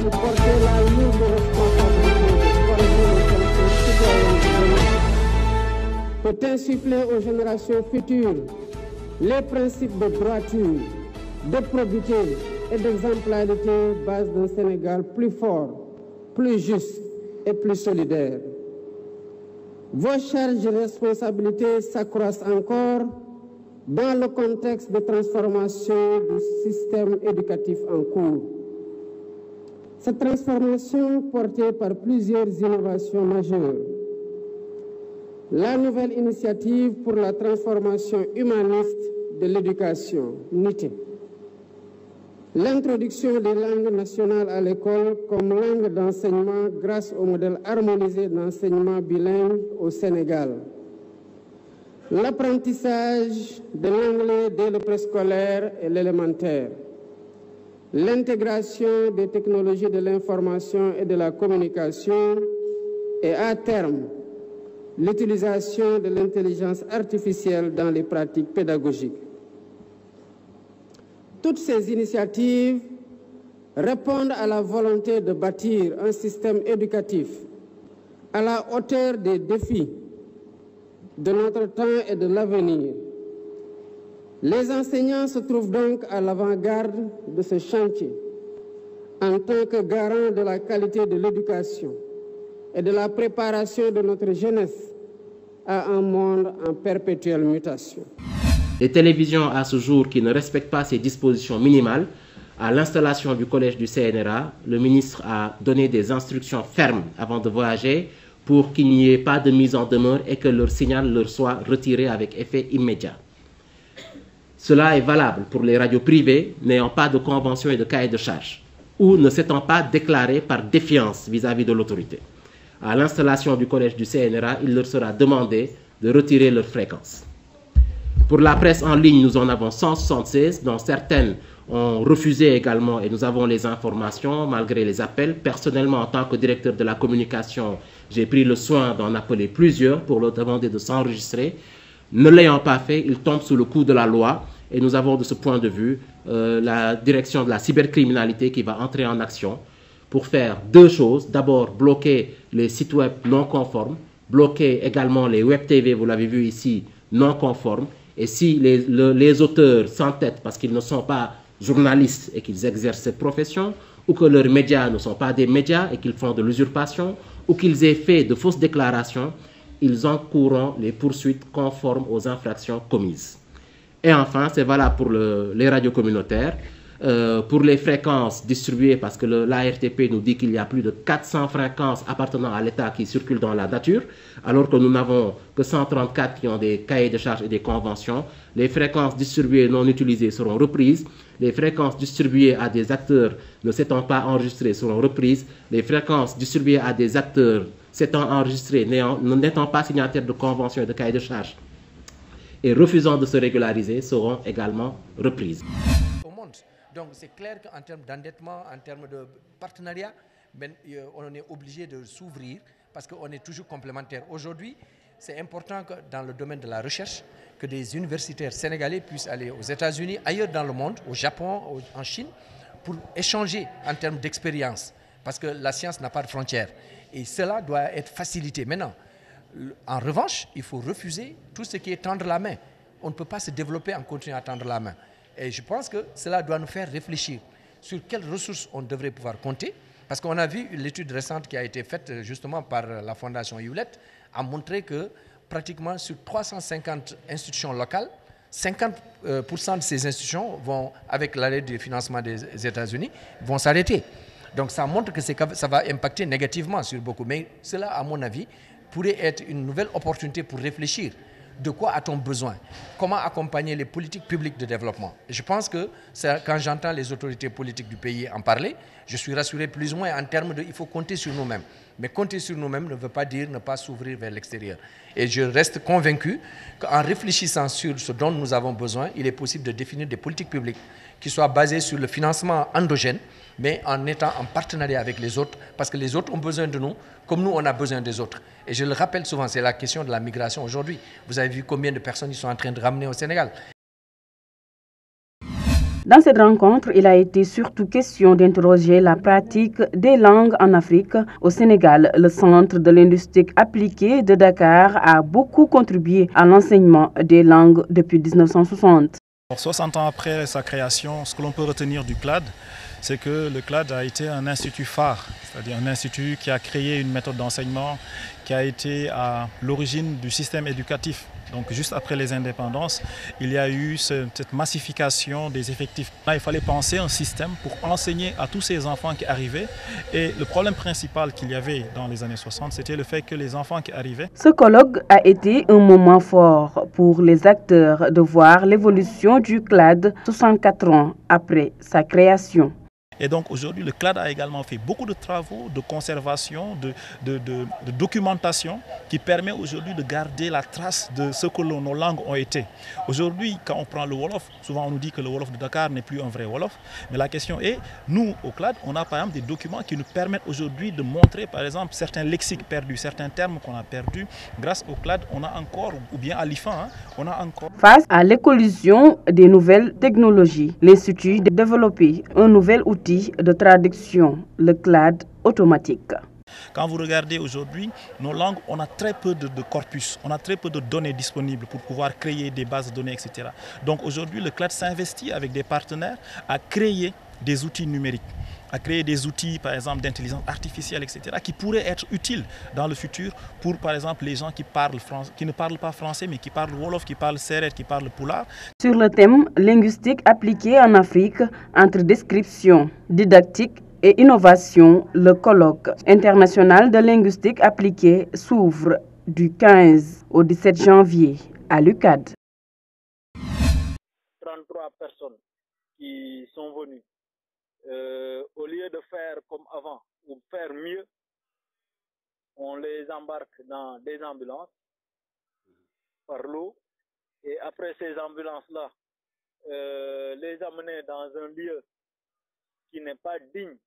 pour porter la lourde responsabilité de former les fonctions citoyennes de demain, peut insuffler aux générations futures les principes de droiture, de probité et d'exemplarité, base d'un Sénégal plus fort, plus juste et plus solidaire. Vos charges et responsabilités s'accroissent encore dans le contexte de transformation du système éducatif en cours. Cette transformation portée par plusieurs innovations majeures. La nouvelle initiative pour la transformation humaniste de l'éducation, NITE. L'introduction des langues nationales à l'école comme langue d'enseignement grâce au modèle harmonisé d'enseignement bilingue au Sénégal. L'apprentissage de l'anglais dès le préscolaire et l'élémentaire. L'intégration des technologies de l'information et de la communication et à terme, l'utilisation de l'intelligence artificielle dans les pratiques pédagogiques. Toutes ces initiatives répondent à la volonté de bâtir un système éducatif à la hauteur des défis de notre temps et de l'avenir. Les enseignants se trouvent donc à l'avant-garde de ce chantier en tant que garant de la qualité de l'éducation et de la préparation de notre jeunesse à un monde en perpétuelle mutation. Les télévisions à ce jour qui ne respectent pas ces dispositions minimales, à l'installation du collège du CNRA, le ministre a donné des instructions fermes avant de voyager pour qu'il n'y ait pas de mise en demeure et que leur signal leur soit retiré avec effet immédiat. Cela est valable pour les radios privées n'ayant pas de convention et de cahier de charges ou ne s'étant pas déclarées par défiance vis-à-vis de l'autorité. À l'installation du collège du CNRA, il leur sera demandé de retirer leurs fréquences. Pour la presse en ligne, nous en avons 176, dont certaines ont refusé également et nous avons les informations malgré les appels. Personnellement, en tant que directeur de la communication, j'ai pris le soin d'en appeler plusieurs pour leur demander de s'enregistrer. Ne l'ayant pas fait, ils tombent sous le coup de la loi et nous avons de ce point de vue la direction de la cybercriminalité qui va entrer en action pour faire deux choses. D'abord, bloquer les sites web non conformes, bloquer également les web TV, vous l'avez vu ici, non conformes. Et si les auteurs s'entêtent parce qu'ils ne sont pas journalistes et qu'ils exercent cette profession, ou que leurs médias ne sont pas des médias et qu'ils font de l'usurpation, ou qu'ils aient fait de fausses déclarations, ils encourront les poursuites conformes aux infractions commises. Et enfin, c'est valable pour les radios communautaires, pour les fréquences distribuées, parce que l'ARTP nous dit qu'il y a plus de 400 fréquences appartenant à l'État qui circulent dans la nature, alors que nous n'avons que 134 qui ont des cahiers de charges et des conventions. Les fréquences distribuées non utilisées seront reprises. Les fréquences distribuées à des acteurs ne s'étant pas enregistrés seront reprises. Les fréquences distribuées à des acteurs s'étant enregistrés, n'étant pas signataires de conventions et de cahiers de charges et refusant de se régulariser seront également reprises. Donc c'est clair qu'en termes d'endettement, en termes de partenariat, on est obligé de s'ouvrir parce qu'on est toujours complémentaires. Aujourd'hui, c'est important que dans le domaine de la recherche, que des universitaires sénégalais puissent aller aux États-Unis, ailleurs dans le monde, au Japon, en Chine, pour échanger en termes d'expérience. Parce que la science n'a pas de frontières. Et cela doit être facilité. Maintenant, en revanche, il faut refuser tout ce qui est tendre la main. On ne peut pas se développer en continuant à tendre la main. Et je pense que cela doit nous faire réfléchir sur quelles ressources on devrait pouvoir compter. Parce qu'on a vu l'étude récente qui a été faite justement par la Fondation Hewlett a montré que pratiquement sur 350 institutions locales, 50% de ces institutions vont, avec l'aide du financement des États-Unis, vont s'arrêter. Donc ça montre que ça va impacter négativement sur beaucoup. Mais cela, à mon avis, pourrait être une nouvelle opportunité pour réfléchir. De quoi a-t-on besoin? Comment accompagner les politiques publiques de développement? Et je pense que quand j'entends les autorités politiques du pays en parler, je suis rassuré plus ou moins en termes de il faut compter sur nous-mêmes. Mais compter sur nous-mêmes ne veut pas dire ne pas s'ouvrir vers l'extérieur. Et je reste convaincu qu'en réfléchissant sur ce dont nous avons besoin, il est possible de définir des politiques publiques qui soient basées sur le financement endogène, mais en étant en partenariat avec les autres, parce que les autres ont besoin de nous, comme nous, on a besoin des autres. Et je le rappelle souvent, c'est la question de la migration aujourd'hui. Vous avez vu combien de personnes ils sont en train de ramener au Sénégal. Dans cette rencontre, il a été surtout question d'interroger la pratique des langues en Afrique. Au Sénégal, le Centre de linguistique appliquée de Dakar a beaucoup contribué à l'enseignement des langues depuis 1960. 60 ans après sa création, ce que l'on peut retenir du CLAD, c'est que le CLAD a été un institut phare, c'est-à-dire un institut qui a créé une méthode d'enseignement qui a été à l'origine du système éducatif. Donc juste après les indépendances, il y a eu cette massification des effectifs. Là, il fallait penser un système pour enseigner à tous ces enfants qui arrivaient. Et le problème principal qu'il y avait dans les années 60, c'était le fait que les enfants qui arrivaient... Ce colloque a été un moment fort pour les acteurs de voir l'évolution du CLAD 64 ans après sa création. Et donc aujourd'hui, le CLAD a également fait beaucoup de travaux de conservation, de documentation qui permet aujourd'hui de garder la trace de ce que nos langues ont été. Aujourd'hui, quand on prend le Wolof, souvent on nous dit que le Wolof de Dakar n'est plus un vrai Wolof. Mais la question est, nous au CLAD, on a par exemple des documents qui nous permettent aujourd'hui de montrer par exemple certains lexiques perdus, certains termes qu'on a perdus. Grâce au CLAD, on a encore, ou bien à l'IFAN, on a encore... Face à l'éclosion des nouvelles technologies, l'Institut a développé un nouvel outil de traduction, le CLAD automatique. Quand vous regardez aujourd'hui, nos langues, on a très peu de corpus, on a très peu de données disponibles pour pouvoir créer des bases de données, etc. Donc aujourd'hui, le CLAD s'investit avec des partenaires à créer des outils numériques, à créer des outils, par exemple, d'intelligence artificielle, etc., qui pourraient être utiles dans le futur pour, par exemple, les gens qui ne parlent pas français, mais qui parlent Wolof, qui parlent Sérère, qui parlent Pulaar. Sur le thème linguistique appliqué en Afrique, entre description, didactique et innovation, le colloque international de linguistique appliquée s'ouvre du 15 au 17 janvier à l'UCAD. 33 personnes qui sont venues. Au lieu de faire comme avant ou faire mieux, on les embarque dans des ambulances par l'eau et après ces ambulances-là, les amener dans un lieu qui n'est pas digne,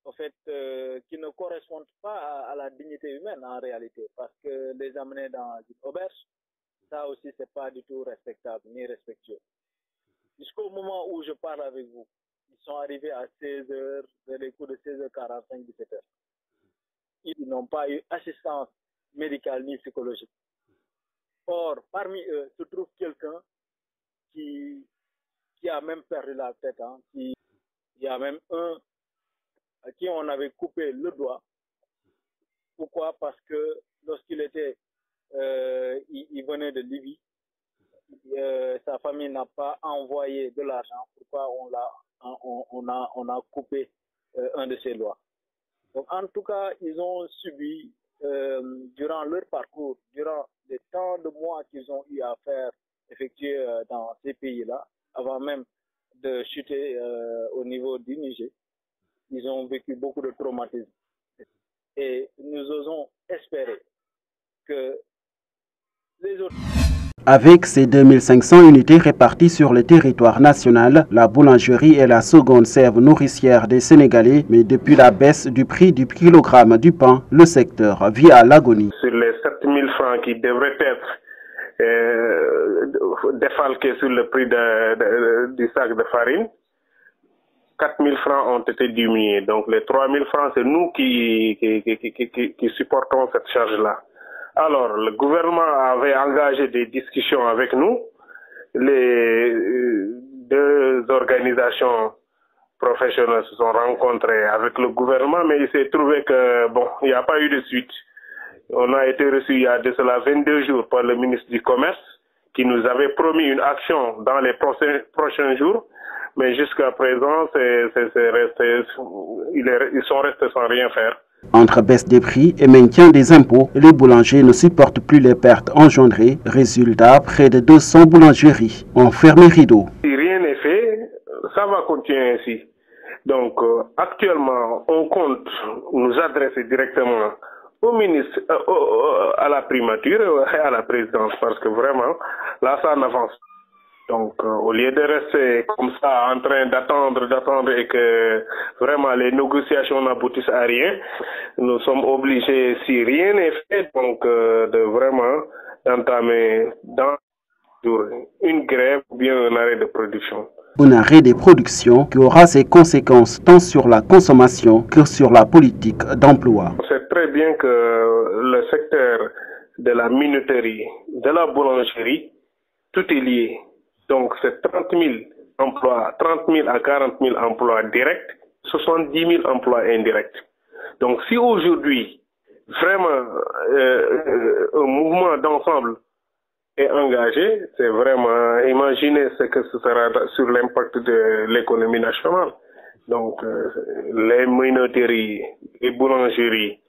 en fait, qui ne correspond pas à la dignité humaine en réalité, parce que les amener dans une auberge, ça aussi c'est pas du tout respectable ni respectueux. Jusqu'au moment où je parle avec vous, ils sont arrivés à 16h, vers les coups de 16h45, 17h. Ils n'ont pas eu assistance médicale ni psychologique. Or, parmi eux se trouve quelqu'un qui a même perdu la tête. Hein, il y a même un à qui on avait coupé le doigt. Pourquoi? Parce que lorsqu'il était, il venait de Libye, sa famille n'a pas envoyé de l'argent. Pourquoi on a coupé un de ses doigts. Donc, en tout cas, ils ont subi, durant leur parcours, durant les temps de mois qu'ils ont eu à faire, effectuer dans ces pays-là, avant même de chuter au niveau du Niger, ils ont vécu beaucoup de traumatismes. Et nous osons espérer que les autres... Avec ses 2500 unités réparties sur le territoire national, la boulangerie est la seconde serve nourricière des Sénégalais, mais depuis la baisse du prix du kilogramme du pain, le secteur vit à l'agonie. Sur les 7000 francs qui devraient être défalqués sur le prix du sac de farine, 4000 francs ont été diminués. Donc les 3000 francs, c'est nous qui supportons cette charge-là. Alors, le gouvernement avait engagé des discussions avec nous. Les deux organisations professionnelles se sont rencontrées avec le gouvernement, mais il s'est trouvé que, bon, il n'y a pas eu de suite. On a été reçus il y a de cela 22 jours par le ministre du Commerce, qui nous avait promis une action dans les prochains jours. Mais jusqu'à présent, ils sont restés sans rien faire. Entre baisse des prix et maintien des impôts, les boulangers ne supportent plus les pertes engendrées. Résultat, près de 200 boulangeries ont fermé rideau. Si rien n'est fait, ça va continuer ainsi. Donc, actuellement, on compte nous adresser directement au ministre, à la primature et à la présidence, parce que vraiment, là, ça n'avance. Donc, au lieu de rester comme ça, en train d'attendre et que vraiment les négociations n'aboutissent à rien, nous sommes obligés, si rien n'est fait, donc de vraiment entamer dans une grève ou bien un arrêt de production. Un arrêt des productions qui aura ses conséquences tant sur la consommation que sur la politique d'emploi. On sait très bien que le secteur de la minuterie, de la boulangerie, tout est lié. Donc c'est 30 000 emplois, 30 000 à 40 000 emplois directs, 70 000 emplois indirects. Donc si aujourd'hui, vraiment, un mouvement d'ensemble est engagé, c'est vraiment, imaginez ce que ce sera sur l'impact de l'économie nationale. Donc les minuteries, les boulangeries,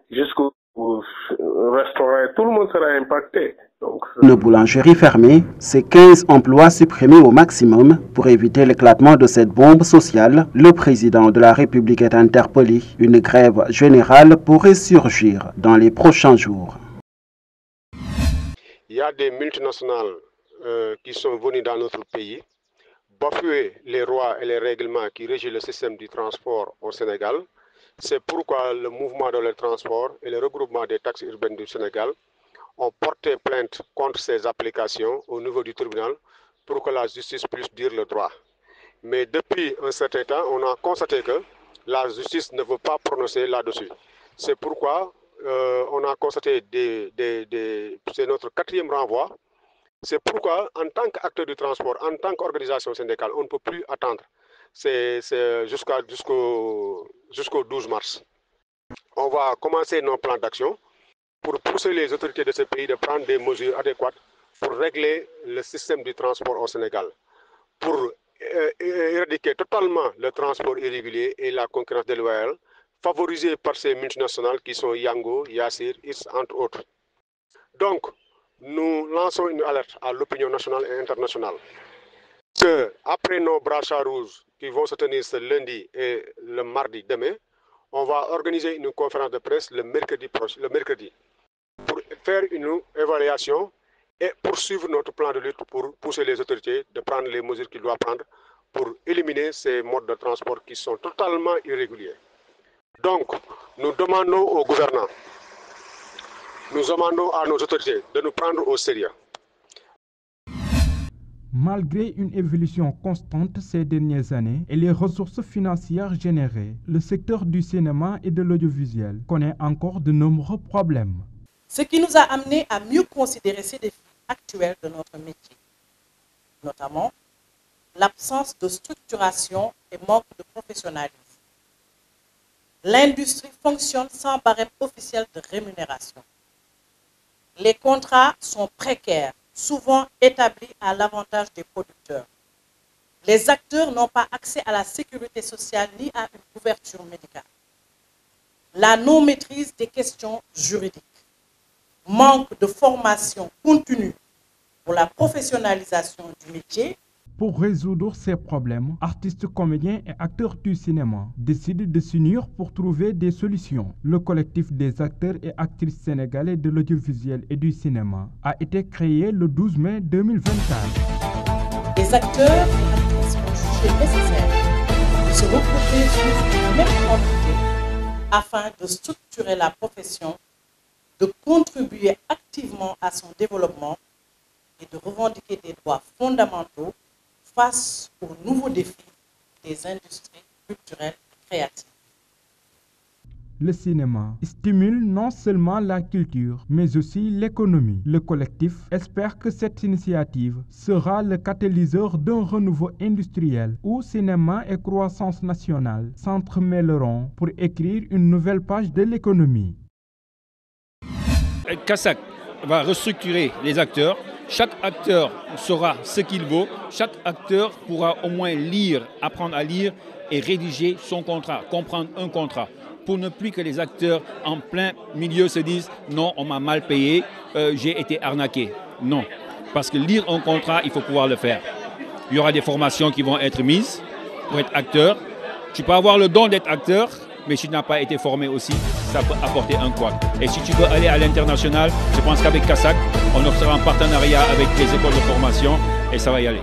jusqu'au restaurant, tout le monde sera impacté. Donc, une boulangerie fermée, c'est 15 emplois supprimés au maximum. Pour éviter l'éclatement de cette bombe sociale, le président de la République est interpellé. Une grève générale pourrait surgir dans les prochains jours. Il y a des multinationales qui sont venues dans notre pays, bafouer les lois et les règlements qui régissent le système du transport au Sénégal. C'est pourquoi le mouvement de le transport et le regroupement des taxis urbaines du Sénégal ont porté plainte contre ces applications au niveau du tribunal pour que la justice puisse dire le droit. Mais depuis un certain temps, on a constaté que la justice ne veut pas prononcer là-dessus. C'est pourquoi on a constaté c'est notre 4e renvoi. C'est pourquoi, en tant qu'acteur du transport, en tant qu'organisation syndicale, on ne peut plus attendre. C'est jusqu'au 12 mars. On va commencer nos plans d'action pour pousser les autorités de ce pays de prendre des mesures adéquates pour régler le système du transport au Sénégal, pour éradiquer totalement le transport irrégulier et la concurrence déloyale, favorisée par ces multinationales qui sont Yango, Yassir, IS, entre autres. Donc, nous lançons une alerte à l'opinion nationale et internationale que, après nos brassards rouges qui vont se tenir ce lundi et le mardi demain, on va organiser une conférence de presse le mercredi pour faire une évaluation et poursuivre notre plan de lutte pour pousser les autorités de prendre les mesures qu'ils doivent prendre pour éliminer ces modes de transport qui sont totalement irréguliers. Donc, nous demandons aux gouvernants, nous demandons à nos autorités de nous prendre au sérieux. Malgré une évolution constante ces dernières années et les ressources financières générées, le secteur du cinéma et de l'audiovisuel connaît encore de nombreux problèmes. Ce qui nous a amené à mieux considérer ces défis actuels de notre métier, notamment l'absence de structuration et manque de professionnalisme. L'industrie fonctionne sans barème officiel de rémunération. Les contrats sont précaires, souvent établis à l'avantage des producteurs. Les acteurs n'ont pas accès à la sécurité sociale ni à une couverture médicale. La non-maîtrise des questions juridiques. Manque de formation continue pour la professionnalisation du métier. Pour résoudre ces problèmes, artistes, comédiens et acteurs du cinéma décident de s'unir pour trouver des solutions. Le collectif des acteurs et actrices sénégalais de l'audiovisuel et du cinéma a été créé le 12 mai 2024. Les acteurs et actrices ont jugé nécessaire de se regrouper sous une même entité afin de structurer la profession, de contribuer activement à son développement et de revendiquer des droits fondamentaux face aux nouveaux défis des industries culturelles et créatives. Le cinéma stimule non seulement la culture, mais aussi l'économie. Le collectif espère que cette initiative sera le catalyseur d'un renouveau industriel où cinéma et croissance nationale s'entremêleront pour écrire une nouvelle page de l'économie. CASAC va restructurer les acteurs. Chaque acteur saura ce qu'il vaut. Chaque acteur pourra au moins lire, apprendre à lire et rédiger son contrat, comprendre un contrat. Pour ne plus que les acteurs en plein milieu se disent « non, on m'a mal payé, j'ai été arnaqué ». Non, parce que lire un contrat, il faut pouvoir le faire. Il y aura des formations qui vont être mises pour être acteur. Tu peux avoir le don d'être acteur, mais si tu n'as pas été formé aussi, ça peut apporter un couac. Et si tu veux aller à l'international, je pense qu'avec CASAC, on sera en partenariat avec les écoles de formation et ça va y aller.